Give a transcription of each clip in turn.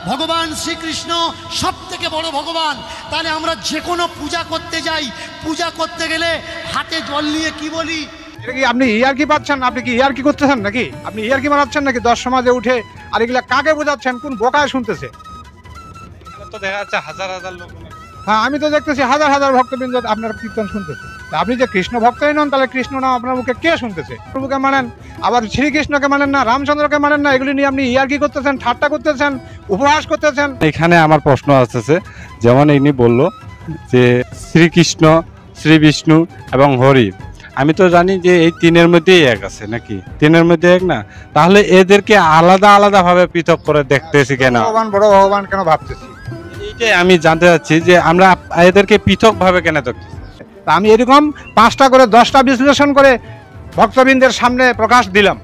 ভগবান শ্রীকৃষ্ণ সব থেকে বড় ভগবান, তাহলে আমরা যে কোনো পূজা করতে যাই, পূজা করতে গেলে হাতে জল নিয়ে কি বলি? এটা কি আপনি ইয়ার্কি পাচ্ছেন? আপনি কি ইয়ার্কি করতেছেন নাকি? আপনি ইয়ার্কি মারাচ্ছেন নাকি 10 সমাজে উঠে? আর এগুলা কাকে বোঝাচ্ছেন? কোন বোকায় শুনতেছে? তো দেখা যাচ্ছে হাজার হাজার লোক। হ্যাঁ, আমি তো দেখতেছি হাজার হাজার ভক্তবৃন্দ আপনার কীর্তন শুনতেছে। আপনি যে কৃষ্ণ ভক্তই নন, তাহলে কৃষ্ণ নাম আপনার মুখে কে শুনতেছে? প্রভুকে মানেন, আবার শ্রীকৃষ্ণকে মানেন না, রামচন্দ্রকে মানেন না, এগুলি নিয়ে আপনি ইয়ার্কি করতেছেন, ঠাট্টা করতেছেন, উপহাস করতেছেন। এখানে আমার প্রশ্ন আসতেছে, যেমন ইনি বলল যে শ্রীকৃষ্ণ, শ্রী বিষ্ণু এবং হরি, আমি তো জানি যে এই তিনের মধ্যেই এক আছে নাকি? তিনের মধ্যে এক না, তাহলে এদেরকে আলাদা আলাদা ভাবে পৃথক করে দেখতেছি কেন? ভগবান বড় ভগবান কেন ভাবতেছি, এইটাই আমি জানতে চাচ্ছি যে আমরা এদেরকে পৃথক ভাবে কেন দেখতেছি। আমি এরকম 5টা করে 10টা বিশ্লেষণ করে ভক্তবৃন্দের সামনে প্রকাশ দিলাম।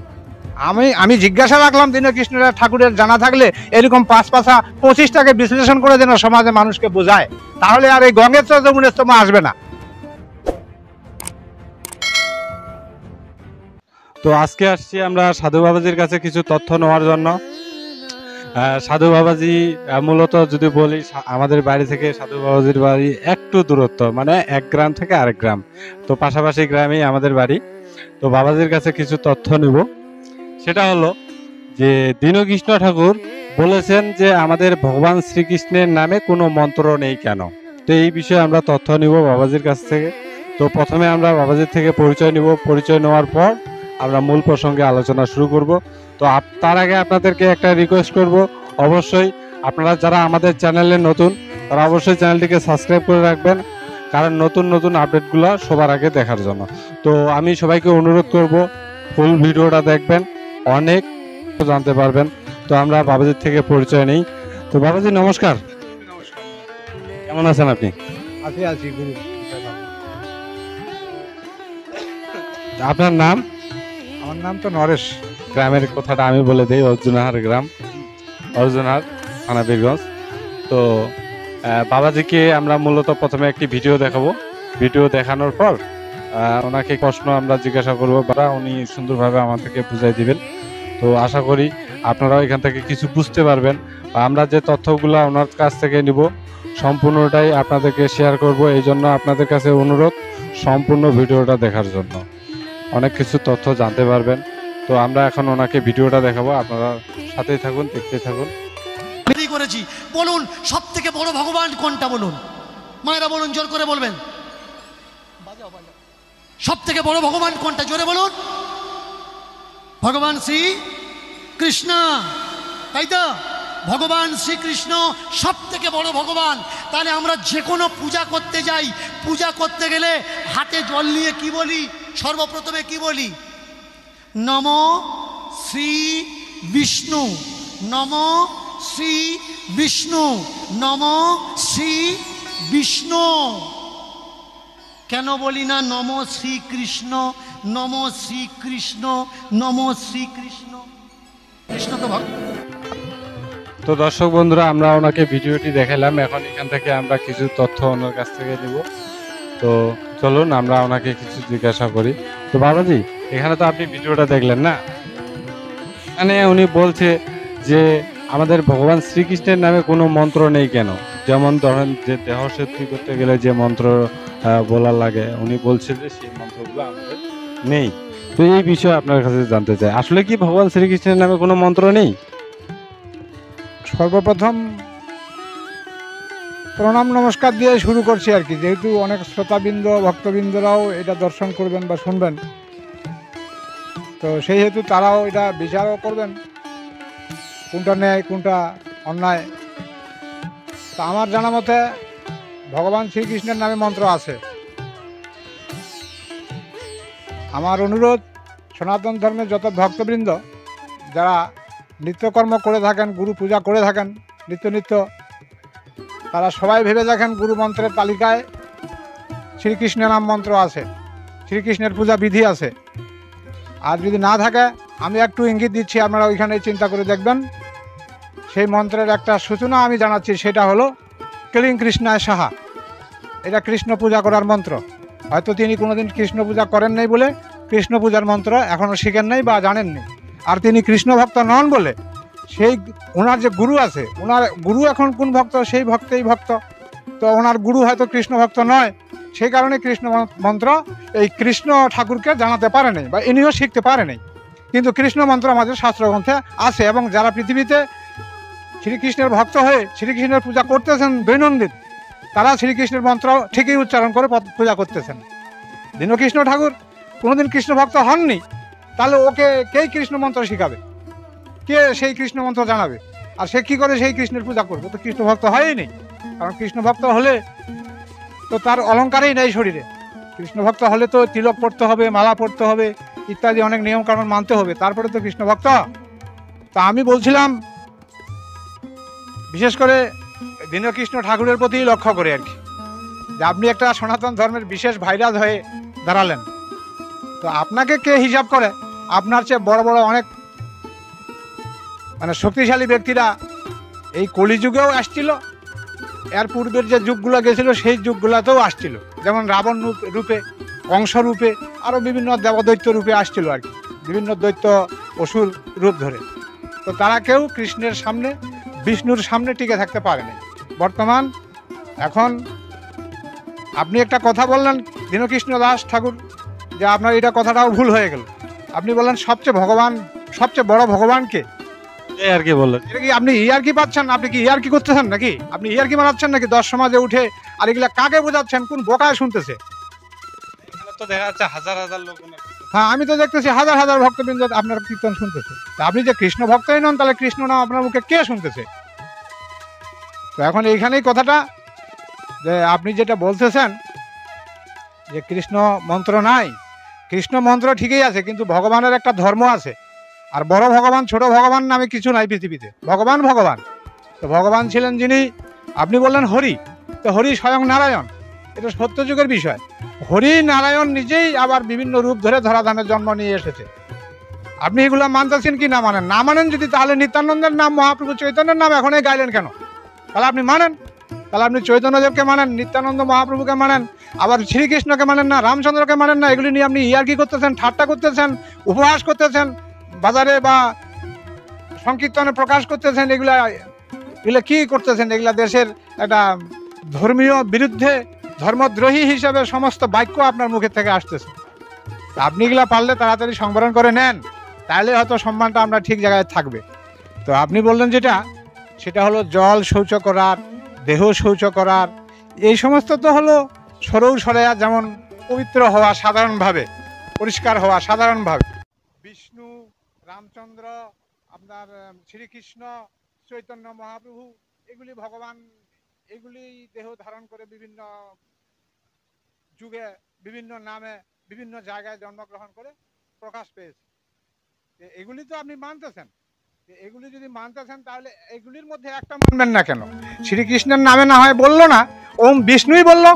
আমি জিজ্ঞাসা রাখলাম দীনকৃষ্ণের ঠাকুরের জানা থাকলে এরকম 5 25টাকে বিশ্লেষণ করে যেন সমাজে মানুষকে বোঝায়, তাহলে আর এই গঙ্গের চর যমুনের স্তম্ভ আসবে না। তো আজকে আসছি আমরা সাধু বাবাজির কাছে কিছু তথ্য নেওয়ার জন্য। সাধু বাবাজি মূলত যদি বলি, আমাদের বাড়ি থেকে সাধু বাবাজির বাড়ি একটু দূরত্ব, মানে এক গ্রাম থেকে আরেক গ্রাম, তো পাশাপাশি গ্রামেই আমাদের বাড়ি। তো বাবাজির কাছে কিছু তথ্য নিব। সেটা হলো যে দীনকৃষ্ণ ঠাকুর বলেছেন যে আমাদের ভগবান শ্রীকৃষ্ণের নামে কোনো মন্ত্র নেই কেন। তো এই বিষয়ে আমরা তথ্য নিব বাবাজির কাছ থেকে। তো প্রথমে আমরা বাবাজির থেকে পরিচয় নিব, পরিচয় নেওয়ার পর আমরা মূল প্রসঙ্গে আলোচনা শুরু করব। তো তার আগে আপনাদেরকে একটা রিকোয়েস্ট করব, অবশ্যই আপনারা যারা আমাদের চ্যানেলে নতুন, তারা অবশ্যই চ্যানেলটিকে সাবস্ক্রাইব করে রাখবেন, কারণ নতুন নতুন আপডেটগুলো সবার আগে দেখার জন্য। তো আমি সবাইকে অনুরোধ করব ফুল ভিডিওটা দেখবেন, অনেক জানতে পারবেন। তো আমরা বাবাজির থেকে পরিচয় নেই। তো বাবাজি নমস্কার, কেমন আছেন আপনি? আছি গুরু। আপনার নাম? আমার নাম তো নরেশ। গ্রামের কথাটা আমি বলে দিই, অর্জুনাহার গ্রাম, অর্জুনাহার থানা বীরগঞ্জ। তো বাবাজিকে আমরা মূলত প্রথমে একটি ভিডিও দেখাবো। ভিডিও দেখানোর পর ওনাকে প্রশ্ন আমরা জিজ্ঞাসা করবো, বা উনি সুন্দরভাবে আমাদেরকে বুঝাই দিবেন। তো আশা করি আপনারাও এখান থেকে কিছু বুঝতে পারবেন। আমরা যে তথ্যগুলো ওনার কাছ থেকে নিব সম্পূর্ণটাই আপনাদেরকে শেয়ার করব। এই জন্য আপনাদের কাছে অনুরোধ সম্পূর্ণ ভিডিওটা দেখার জন্য, অনেক কিছু তথ্য জানতে পারবেন। তো আমরা এখন ওনাকে ভিডিওটা দেখাবো, আপনারা সাথেই থাকুন, দেখতে থাকুন। করেছি, বলুন সব থেকে বড় ভগবান কোনটা? বলুন মায়েরা, বলুন, জোর করে বলবেন। সব থেকে বড় ভগবান কোনটা? জোরে বলুন। ভগবান শ্রী কৃষ্ণ, তাই তো? ভগবান শ্রীকৃষ্ণ সব থেকে বড় ভগবান, তাহলে আমরা যে কোনো পূজা করতে যাই, পূজা করতে গেলে হাতে জল নিয়ে কি বলি? সর্বপ্রথমে কি বলি? নম শ্রী বিষ্ণু, নম শ্রী বিষ্ণু, নম শ্রী বিষ্ণু। কেন বলি না নম শ্রীকৃষ্ণ, নম শ্রীকৃষ্ণ, নম শ্রীকৃষ্ণ? কৃষ্ণ তো ভক্ত। তো দর্শক বন্ধুরা, আমরা ওনাকে ভিডিওটি দেখালাম, এখন এখান থেকে আমরা কিছু তথ্য ওনার কাছ থেকে নিব। তো চলুন আমরা ওনাকে কিছু জিজ্ঞাসা করি। তো বাবাজি, এখানে তো আপনি ভিডিওটা দেখলেন না, মানে উনি বলছে যে আমাদের ভগবান শ্রীকৃষ্ণের নামে কোনো মন্ত্র নেই কেন? যেমন ধরেন যে দেহ শুদ্ধি করতে গেলে যে মন্ত্র বলার লাগে, উনি বলছে যে সেই মন্ত্রগুলো আমাদের নেই। তো এই বিষয়ে আপনার কাছে জানতে চাই, আসলে কি ভগবান শ্রীকৃষ্ণের নামে কোনো মন্ত্র নেই? সর্বপ্রথম প্রণাম নমস্কার দিয়ে শুরু করছি আর কি, যেহেতু অনেক শ্রোতাবৃন্দ ভক্তবৃন্দরাও এটা দর্শন করবেন বা শুনবেন, তো সেই হেতু তারাও এটা বিচারও করবেন কোনটা ন্যায় কোনটা অন্যায়। তা আমার জানা মতে ভগবান শ্রীকৃষ্ণের নামে মন্ত্র আছে। আমার অনুরোধ, সনাতন ধর্মের যত ভক্তবৃন্দ যারা নিত্যকর্ম করে থাকেন, গুরু পূজা করে থাকেন নিত্য, তারা সবাই ভেবে দেখেন গুরু মন্ত্রের তালিকায় শ্রীকৃষ্ণের নাম মন্ত্র আছে, শ্রীকৃষ্ণের পূজা বিধি আছে। আর যদি না থাকে, আমি একটু ইঙ্গিত দিচ্ছি, আপনারা ওইখানে চিন্তা করে দেখবেন। সেই মন্ত্রের একটা সূচনা আমি জানাচ্ছি, সেটা হলো ক্লিং কৃষ্ণায় সাহা। এটা কৃষ্ণ পূজা করার মন্ত্র। হয়তো তিনি কোনোদিন কৃষ্ণ পূজা করেন নাই বলে কৃষ্ণ পূজার মন্ত্র এখনও শিখেন নাই বা জানেননি, আর তিনি কৃষ্ণ ভক্ত নন বলে সেই ওনার যে গুরু আছে, ওনার গুরু এখন কোন ভক্ত, সেই ভক্তই ভক্ত। তো ওনার গুরু হয়তো কৃষ্ণ ভক্ত নয়, সেই কারণে কৃষ্ণ মন্ত্র এই কৃষ্ণ ঠাকুরকে জানাতে পারে নাই বা ইনিও শিখতে পারে নাই। কিন্তু কৃষ্ণ মন্ত্র আমাদের শাস্ত্রগ্রন্থে আছে, এবং যারা পৃথিবীতে শ্রীকৃষ্ণের ভক্ত হয়ে শ্রীকৃষ্ণের পূজা করতেছেন দৈনন্দিন, তারা শ্রীকৃষ্ণের মন্ত্র ঠিকই উচ্চারণ করে পূজা করতেছেন। দীনকৃষ্ণ ঠাকুর কোনোদিন কৃষ্ণ ভক্ত হননি, তাহলে ওকে কেই কৃষ্ণ মন্ত্র শিখাবে, কে সেই কৃষ্ণ মন্ত্র জানাবে? আর সে কি করে সেই কৃষ্ণের পূজা করবে? তো কৃষ্ণ ভক্ত হয়ই নেই। কারণ কৃষ্ণ ভক্ত হলে তো তার অলঙ্কারই নেই শরীরে। কৃষ্ণ ভক্ত হলে তো তিলক পড়তে হবে, মালা পড়তে হবে, ইত্যাদি অনেক নিয়ম কানুন মানতে হবে, তারপরে তো কৃষ্ণ ভক্ত। তা আমি বলছিলাম বিশেষ করে দীনকৃষ্ণ ঠাকুরের প্রতি লক্ষ্য করে আর কি, যে আপনি একটা সনাতন ধর্মের বিশেষ ভাইরাস হয়ে দাঁড়ালেন। তো আপনাকে কে হিসাব করে? আপনার চেয়ে বড় বড় অনেক মানে শক্তিশালী ব্যক্তিরা এই কলিযুগেও আসছিল, এর পূর্বের যে যুগগুলো গেছিল সেই যুগগুলোতেও আসছিল, যেমন রাবণ রূপে, কংস রূপে, আরও বিভিন্ন দেবদৈত্য রূপে আসছিল আর কি, বিভিন্ন দৈত্য অসুর রূপ ধরে। তো তারা কেউ কৃষ্ণের সামনে, বিষ্ণুর সামনে টিকে থাকতে পারেনি। বর্তমান এখন আপনি একটা কথা বললেন দীনকৃষ্ণ দাস ঠাকুর, যে আপনার এটা কথাটাও ভুল হয়ে গেল। আপনি বললেন সবচেয়ে বড় ভগবানকে, এই আর কি বললেন। এটা কি আপনি ইয়ার্কি পাচ্ছেন? আপনি কি ইয়ার্কি করতেছেন নাকি? আপনি ইয়ার্কি মারাচ্ছেন নাকি 10 সমাজে উঠে? আর এগুলা কাকে বোঝাচ্ছেন? কোন বোকায় শুনতেছে? এখানে তো দেখা যাচ্ছে হাজার হাজার লোক। হ্যাঁ, আমি তো দেখতেছি হাজার হাজার ভক্তবৃন্দ আপনার কীর্তন শুনতেছে। তা আপনি যে কৃষ্ণ ভক্তই নন, তাহলে কৃষ্ণ নাম আপনার মুখে কে শুনতেছে? তো এখন এইখানেই কথাটা, যে আপনি যেটা বলতেছেন যে কৃষ্ণ মন্ত্র নাই, কৃষ্ণ মন্ত্র ঠিকই আছে, কিন্তু ভগবানের একটা ধর্ম আছে। আর বড় ভগবান ছোট ভগবান নামে কিছু নাই পৃথিবীতে। ভগবান ভগবান। তো ভগবান ছিলেন যিনি, আপনি বললেন হরি, তো হরি স্বয়ং নারায়ণ, এটা সত্যযুগের বিষয়। হরি নারায়ণ নিজেই আবার বিভিন্ন রূপ ধরে ধরাধামের জন্ম নিয়ে এসেছে। আপনি এগুলো মানতেছেন কি না মানেন? না মানেন যদি, তাহলে নিত্যানন্দের নাম, মহাপ্রভু চৈতন্যের নাম এখনই গাইলেন কেন? তাহলে আপনি মানেন, তাহলে আপনি চৈতন্যদেবকে মানেন, নিত্যানন্দ মহাপ্রভুকে মানেন, আবার শ্রীকৃষ্ণকে মানেন না, রামচন্দ্রকে মানেন না। এগুলি নিয়ে আপনি ইয়ার্কি করতেছেন, ঠাট্টা করতেছেন, উপহাস করতেছেন, বাজারে বা সংকীর্তনে প্রকাশ করতেছেন। এগুলা কি করতেছেন? এগুলা দেশের একটা ধর্মীয় বিরুদ্ধে, ধর্মদ্রোহী হিসাবে সমস্ত বাক্য আপনার মুখের থেকে আসতেছে। আপনি এগুলা পারলে তাড়াতাড়ি সংবরণ করে নেন, তাহলে হয়তো সম্মানটা আমরা ঠিক জায়গায় থাকবে। তো আপনি বললেন যেটা, সেটা হলো জল শৌচ করার, দেহ শৌচ করার, এই সমস্ত তো হলো সরৌ সরেয়া, যেমন পবিত্র হওয়া, সাধারণভাবে পরিষ্কার হওয়া, সাধারণভাবে। বিষ্ণু, রামচন্দ্র, আপনার শ্রীকৃষ্ণ, চৈতন্য মহাপ্রভু, এগুলি ভগবান, এগুলি দেহ ধারণ করে বিভিন্ন যুগে, বিভিন্ন নামে, বিভিন্ন জায়গায় জন্মগ্রহণ করে প্রকাশ পেয়েছে। এগুলি তো আপনি মানতেছেন। এগুলি যদি মানতেছেন, তাহলে এগুলির মধ্যে একটা মানবেন না কেন? শ্রীকৃষ্ণের নামে না হয় বললো না, ওম বিষ্ণুই বললো,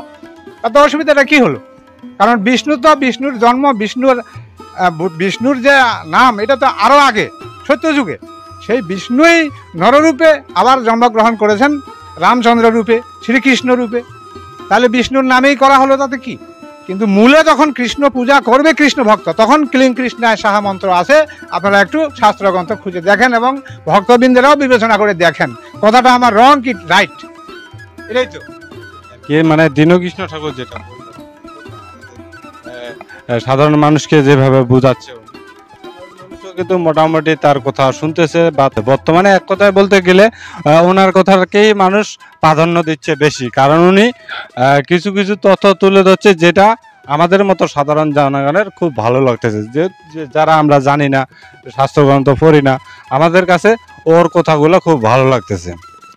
তাতে অসুবিধাটা কি হলো? কারণ বিষ্ণু তো, বিষ্ণুর জন্ম, বিষ্ণুর যে নাম, এটা তো আরো আগে, সত্যযুগে। সেই বিষ্ণুই নররূপে আবার জন্মগ্রহণ করেছেন রামচন্দ্র রূপে, শ্রীকৃষ্ণ রূপে। তাহলে বিষ্ণুর নামেই করা হলো, তাতে কি? কিন্তু মূলে যখন কৃষ্ণ পূজা করবে কৃষ্ণ ভক্ত, তখন ক্লিং কৃষ্ণায় সাহা মন্ত্র আছে। আপনারা একটু শাস্ত্রগ্রন্থ খুঁজে দেখেন এবং ভক্তবৃন্দেরাও বিবেচনা করে দেখেন কথাটা আমার রং কি রাইট। এটাই তো কে মানে দীনকৃষ্ণ ঠাকুর যেটা সাধারণ মানুষকে যেভাবে বোঝাচ্ছে, কিন্তু মোটামুটি তার কথা শুনতেছে। বা বর্তমানে এক কথায় বলতে গেলে ওনার কথাকেই মানুষ প্রাধান্য দিচ্ছে বেশি, কারণ উনি কিছু কিছু তথ্য তুলে ধরছে যেটা আমাদের মতো সাধারণ জনগণের খুব ভালো লাগতেছে। যে যারা আমরা জানি না, শাস্ত্রগ্রন্থ পড়ি না, আমাদের কাছে ওর কথাগুলো খুব ভালো লাগতেছে।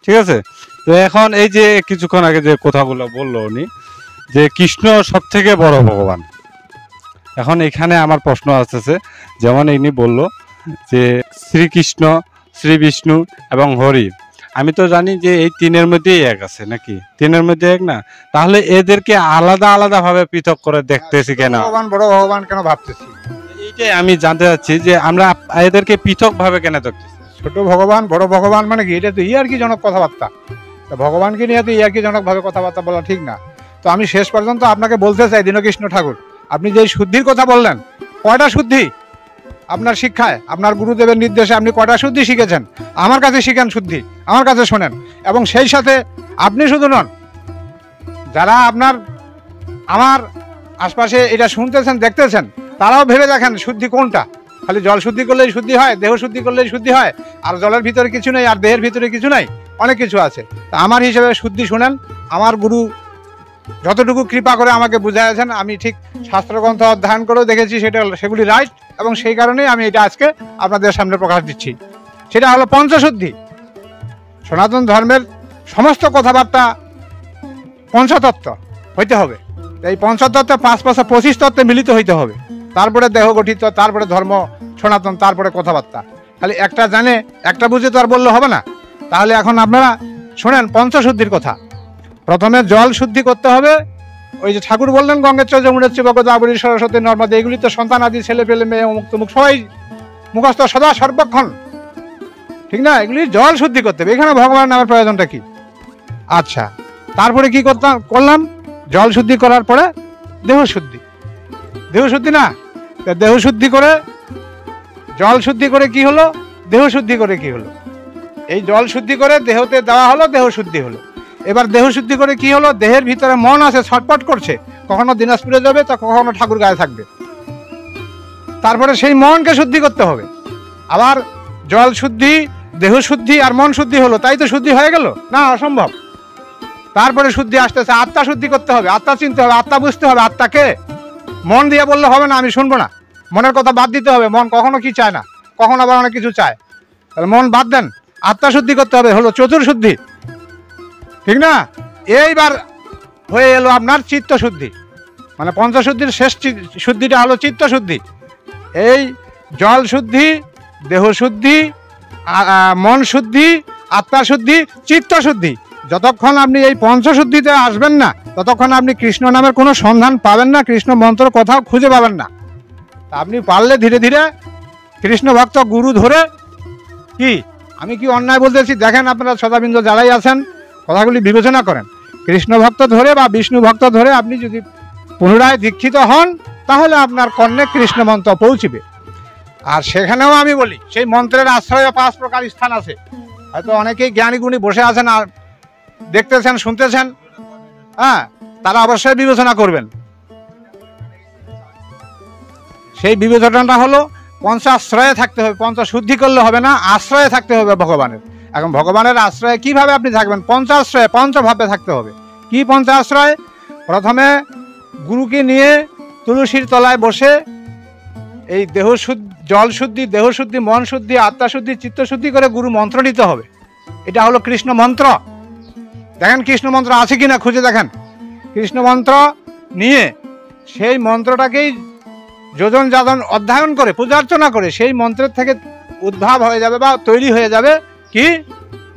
ঠিক আছে, তো এখন এই যে কিছুক্ষণ আগে যে কথাগুলো বললো উনি, যে কৃষ্ণ সব থেকে বড় ভগবান, এখন এখানে আমার প্রশ্ন আসতেছে, যেমন ইনি বলল যে শ্রীকৃষ্ণ, শ্রী বিষ্ণু এবং হরি, আমি তো জানি যে এই তিনের মধ্যেই এক আছে, নাকি তিনের মধ্যে এক না? তাহলে এদেরকে আলাদা আলাদা ভাবে পৃথক করে দেখতেছি কেন? ভগবান বড় ভগবান কেন ভাবতেছি, এইটাই আমি জানতে চাচ্ছি, যে আমরা এদেরকে পৃথক ভাবে কেন দেখতেছি? ছোট ভগবান বড় ভগবান মানে কি? এটা তো ইয়ার্কি জনক কথাবার্তা। তো ভগবানকে নিয়ে তো ইয়ার্কি জনক ভাবে কথাবার্তা বলা ঠিক না। তো আমি শেষ পর্যন্ত আপনাকে বলতে চাই, দীনকৃষ্ণ ঠাকুর, আপনি যে শুদ্ধির কথা বললেন, কয়টা শুদ্ধি? আপনার শিক্ষায়, আপনার গুরুদেবের নির্দেশে আপনি কয়টা শুদ্ধি শিখেছেন? আমার কাছে শিখেন শুদ্ধি, আমার কাছে শোনেন। এবং সেই সাথে আপনি শুধু নন, যারা আমার আশপাশে এটা শুনতেছেন দেখতেছেন, তারাও ভেবে দেখেন শুদ্ধি কোনটা। খালি জল শুদ্ধি করলেই শুদ্ধি হয়, দেহ শুদ্ধি করলেই শুদ্ধি হয়, আর জলের ভিতরে কিছু নেই, আর দেহের ভিতরে কিছু নাই, অনেক কিছু আছে। তা আমার হিসেবে শুদ্ধি শুনেন। আমার গুরু যতটুকু কৃপা করে আমাকে বুঝাইছেন, আমি ঠিক শাস্ত্রগ্রন্থ অধ্যয়ন করেও দেখেছি সেগুলি রাইট, এবং সেই কারণেই আমি এটা আজকে আপনাদের সামনে প্রকাশ দিচ্ছি। সেটা হলো পঞ্চশুদ্ধি। সনাতন ধর্মের সমস্ত কথাবার্তা পঞ্চতত্ত্ব হইতে হবে। এই পঞ্চতত্ত্বে 5 তত্ত্বে মিলিত হইতে হবে, তারপরে দেহ গঠিত, তারপরে ধর্ম সনাতন, তারপরে কথাবার্তা। খালি একটা জানে একটা বুঝে তো আর বললে হবে না। তাহলে এখন আপনারা শোনেন পঞ্চশুদ্ধির কথা। প্রথমে জল শুদ্ধি করতে হবে। ওই যে ঠাকুর বললেন গঙ্গের চর যমুনের চর গোদাবরী সরস্বতী নর্মদা, এগুলি তো সন্তান আদি ছেলে পেলে মেয়ে অমুক তমুক সবাই মুখস্থ সদা সর্বক্ষণ, ঠিক না? এগুলি জল শুদ্ধি করতে হবে। এখানে ভগবানের নামের প্রয়োজনটা কি? আচ্ছা, তারপরে কি করলাম? জল শুদ্ধি করার পরে দেহ শুদ্ধি। দেহ শুদ্ধি না, দেহ শুদ্ধি করে জল শুদ্ধি করে কি হলো? দেহ শুদ্ধি করে কি হলো? এই জল শুদ্ধি করে দেহতে দেওয়া হলো, দেহ শুদ্ধি হলো। এবার দেহ শুদ্ধি করে কি হলো? দেহের ভিতরে মন আছে, ছটপট করছে, কখনো দিনাজপুরে যাবে তো কখনো ঠাকুর গায়ে থাকবে। তারপরে সেই মনকে শুদ্ধি করতে হবে। আবার জল শুদ্ধি, দেহ শুদ্ধি আর মন শুদ্ধি হলো, তাই তো শুদ্ধি হয়ে গেল না? অসম্ভব। তারপরে শুদ্ধি আসতেছে, আত্মা শুদ্ধি করতে হবে, আত্মা চিনতে হবে, আত্মা বুঝতে হবে। আত্মাকে মন দিয়ে বললে হবে না, আমি শুনবো না। মনের কথা বাদ দিতে হবে। মন কখনো কি চায় না, কখনো আবার অনেক কিছু চায়। তাহলে মন বাদ দেন, আত্মা শুদ্ধি করতে হবে, হলো চতুর্শুদ্ধি, ঠিক না? এইবার হয়ে এলো আপনার চিত্ত শুদ্ধি। মানে পঞ্চশুদ্ধির শেষ শুদ্ধিটা হলো চিত্ত শুদ্ধি। এই জল শুদ্ধি, দেহ শুদ্ধি, মন শুদ্ধি, আত্মা শুদ্ধি, চিত্ত শুদ্ধি। যতক্ষণ আপনি এই পঞ্চশুদ্ধিতে আসবেন না, ততক্ষণ আপনি কৃষ্ণ নামের কোনো সন্ধান পাবেন না, কৃষ্ণ মন্ত্র কোথাও খুঁজে পাবেন না। তা আপনি পারলে ধীরে ধীরে কৃষ্ণ ভক্ত গুরু ধরে, কি আমি কি অন্যায় বলতেছি দেখেন, আপনারা শ্রোতাবৃন্দ যারাই আছেন কথাগুলি বিবেচনা করেন। কৃষ্ণ ভক্ত ধরে বা বিষ্ণু ভক্ত ধরে আপনি যদি পুনরায় দীক্ষিত হন, তাহলে আপনার কর্ণে কৃষ্ণ মন্ত্র পৌঁছিবে। আর সেখানেও আমি বলি, সেই মন্ত্রের আশ্রয়ে 5 প্রকার স্থান আছে। হয়তো অনেকেই জ্ঞানী গুণী বসে আছেন আর দেখতেছেন, শুনতেছেন, হ্যাঁ, তারা অবশ্যই বিবেচনা করবেন। সেই বিবেচনাটা হলো পঞ্চাশ্রয়ে থাকতে হবে। পঞ্চশুদ্ধি করলে হবে না, আশ্রয়ে থাকতে হবে ভগবানের। এখন ভগবানের আশ্রয়ে কিভাবে আপনি থাকবেন? পঞ্চাশ্রয়ে, পঞ্চভাবে থাকতে হবে। কি পঞ্চাশ্রয়? প্রথমে গুরুকে নিয়ে তুলসীর তলায় বসে এই দেহ শুদ্ধি, জল শুদ্ধি, দেহ শুদ্ধি, মন শুদ্ধি, আত্মা শুদ্ধি, চিত্ত শুদ্ধি করে গুরু মন্ত্র নিতে হবে। এটা হলো কৃষ্ণ মন্ত্র। দেখেন কৃষ্ণ মন্ত্র আছে কিনা খুঁজে দেখেন। কৃষ্ণ মন্ত্র নিয়ে সেই মন্ত্রটাকেই যোজন যাজন অধ্যয়ন করে, পূজা অর্চনা করে, সেই মন্ত্রের থেকে উদ্ভাব হয়ে যাবে বা তৈরি হয়ে যাবে কি?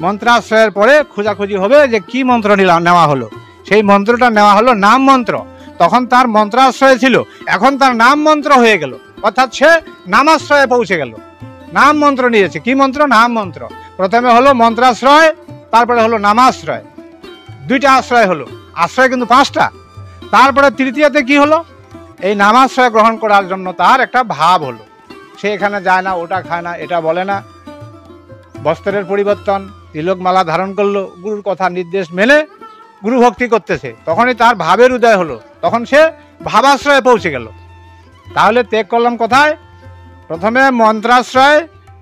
মন্ত্রাশ্রয়ের পরে খোঁজাখুঁজি হবে যে কি মন্ত্র নেওয়া হলো। সেই মন্ত্রটা নেওয়া হলো নাম মন্ত্র। তখন তার মন্ত্রাশ্রয় ছিল, এখন তার নাম মন্ত্র হয়ে গেল, অর্থাৎ সে নামাশ্রয়ে পৌঁছে গেল। নাম মন্ত্র নিয়েছে। কি মন্ত্র? নাম মন্ত্র। প্রথমে হলো মন্ত্রাশ্রয়, তারপরে হলো নামাশ্রয়। 2টা আশ্রয় হলো, আশ্রয় কিন্তু 5টা। তারপরে তৃতীয়তে কি হলো? এই নামাশ্রয় গ্রহণ করার জন্য তার একটা ভাব হলো। সে এখানে যায় না, ওটা খায় না, এটা বলে না, বস্ত্রের পরিবর্তন, তিলকমালা ধারণ করলো, গুরুর কথা নির্দেশ মেনে গুরু ভক্তি করতেছে। তখনই তার ভাবের উদয় হলো, তখন সে ভাবাশ্রয়ে পৌঁছে গেল। তাহলে ত্যাগ করলাম কোথায়? প্রথমে মন্ত্রাশ্রয়,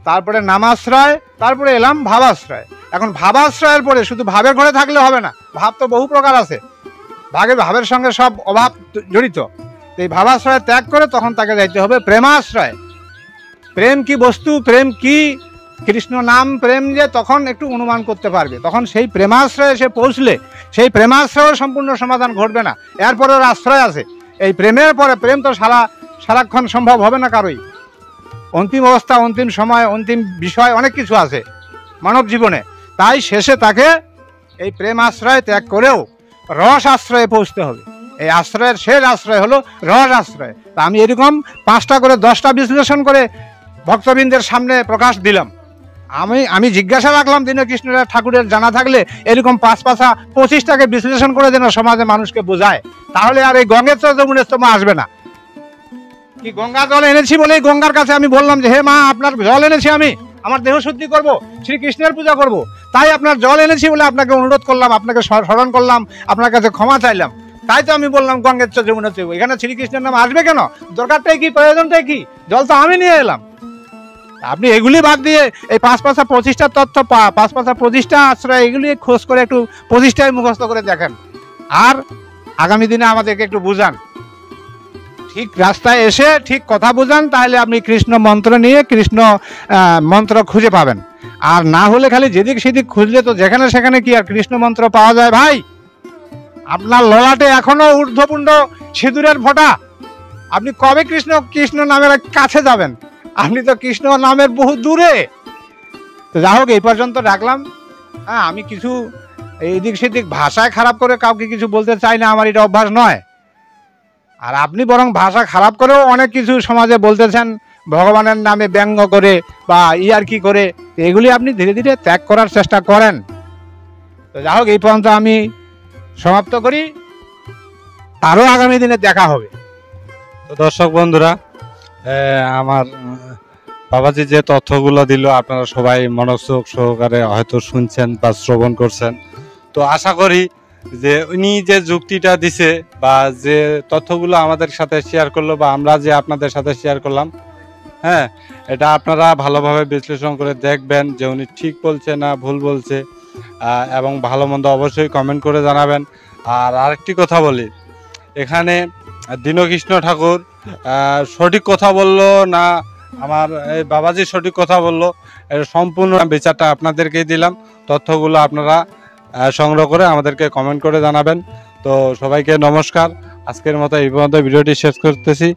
তারপরে নামাশ্রয়, তারপরে এলাম ভাবাশ্রয়। এখন ভাবাশ্রয়ের পরে শুধু ভাবের ঘরে থাকলে হবে না, ভাব তো বহু প্রকার আছে, ভাবের সঙ্গে সব অভাব জড়িত। এই ভাবাশ্রয় ত্যাগ করে তখন তাকে যাইতে হবে প্রেমাশ্রয়। প্রেম কি বস্তু, প্রেম কি কৃষ্ণ নাম, প্রেম যে তখন একটু অনুমান করতে পারবে। তখন সেই প্রেমাশ্রয়ে সে পৌঁছলে সেই প্রেমাশ্রয়ের সম্পূর্ণ সমাধান ঘটবে না, এরপরের আশ্রয় আছে। এই প্রেমের পরে, প্রেম তো সারাক্ষণ সম্ভব হবে না কারোই। অন্তিম অবস্থা, অন্তিম সময়, অন্তিম বিষয় অনেক কিছু আছে মানব জীবনে। তাই শেষে তাকে এই প্রেম আশ্রয় ত্যাগ করেও রস আশ্রয়ে পৌঁছতে হবে। এই আশ্রয়ের শেষ আশ্রয় হলো রস আশ্রয়। তা আমি এরকম 5টা করে 10টা বিশ্লেষণ করে ভক্তবৃন্দের সামনে প্রকাশ দিলাম। আমি জিজ্ঞাসা রাখলাম দীনকৃষ্ণ ঠাকুরের জানা থাকলে এরকম 5-25টাকে বিশ্লেষণ করে যেন সমাজে মানুষকে বোঝায়, তাহলে আর এই গঙ্গের চর যমুনের চর আসবে না। কি গঙ্গা জল এনেছি বলেই গঙ্গার কাছে আমি বললাম যে হে মা আপনার জল এনেছি, আমি আমার দেহ শুদ্ধি করব, শ্রীকৃষ্ণের পূজা করব, তাই আপনার জল এনেছি বলে আপনাকে অনুরোধ করলাম, আপনাকে স্মরণ করলাম, আপনার কাছে ক্ষমা চাইলাম, তাই তো আমি বললাম গঙ্গের চর যমুনা চর। এখানে শ্রীকৃষ্ণের নাম আসবে কেন? দরকারটাই কি, প্রয়োজনটাই কি? জল তো আমি নিয়ে এলাম। আপনি এগুলি বাদ দিয়ে এই 5 পয়সা 25টার তথ্য, 5 পয়সা 25টা আশ্রয়, এগুলি খোঁজ করে একটু 25টায় মুখস্থ করে দেখেন, আর আগামী দিনে আমাদেরকে একটু বুঝান, ঠিক রাস্তায় এসে ঠিক কথা বুঝান, তাহলে আপনি কৃষ্ণ মন্ত্র নিয়ে কৃষ্ণ মন্ত্র খুঁজে পাবেন। আর না হলে খালি যেদিক সেদিক খুঁজলে তো যেখানে সেখানে কি আর কৃষ্ণ মন্ত্র পাওয়া যায়? ভাই, আপনার ললাটে এখনো ঊর্ধ্বপুণ্ড সিঁদুরের ফোঁটা, আপনি কবে কৃষ্ণ কৃষ্ণ নামের কাছে যাবেন? আপনি তো কৃষ্ণ নামের বহু দূরে। তো যাই হোক, এই পর্যন্ত রাখলাম। হ্যাঁ, আমি কিছু এইদিক সেদিক ভাষায় খারাপ করে কাউকে কিছু বলতে চাই না, আমার এটা অভ্যাস নয়। আর আপনি বরং ভাষা খারাপ করেও অনেক কিছু সমাজে বলতেছেন, ভগবানের নামে ব্যঙ্গ করে বা ইয়ার্কি করে, এগুলি আপনি ধীরে ধীরে ত্যাগ করার চেষ্টা করেন। তো যাই হোক, এই পর্যন্ত আমি সমাপ্ত করি, আরও আগামী দিনে দেখা হবে। তো দর্শক বন্ধুরা, আমার বাবাজি যে তথ্যগুলো দিল আপনারা সবাই মনোযোগ সহকারে হয়তো শুনছেন বা শ্রবণ করছেন। তো আশা করি যে উনি যে যুক্তিটা দিছে বা যে তথ্যগুলো আমাদের সাথে শেয়ার করলো বা আমরা যে আপনাদের সাথে শেয়ার করলাম, হ্যাঁ, এটা আপনারা ভালোভাবে বিশ্লেষণ করে দেখবেন যে উনি ঠিক বলছে না ভুল বলছে, এবং ভালো মন্দ অবশ্যই কমেন্ট করে জানাবেন। আর আরেকটি কথা বলি, এখানে দীনকৃষ্ণ ঠাকুর সঠিক কথা বললো না আমার এই বাবাজি সঠিক কথা বললো, এর সম্পূর্ণ বিচারটা আপনাদেরকেই দিলাম। তথ্যগুলো আপনারা সংগ্রহ করে আমাদেরকে কমেন্ট করে জানাবেন। তো সবাইকে নমস্কার, আজকের মতো এই পর্যন্ত ভিডিওটি শেষ করতেছি।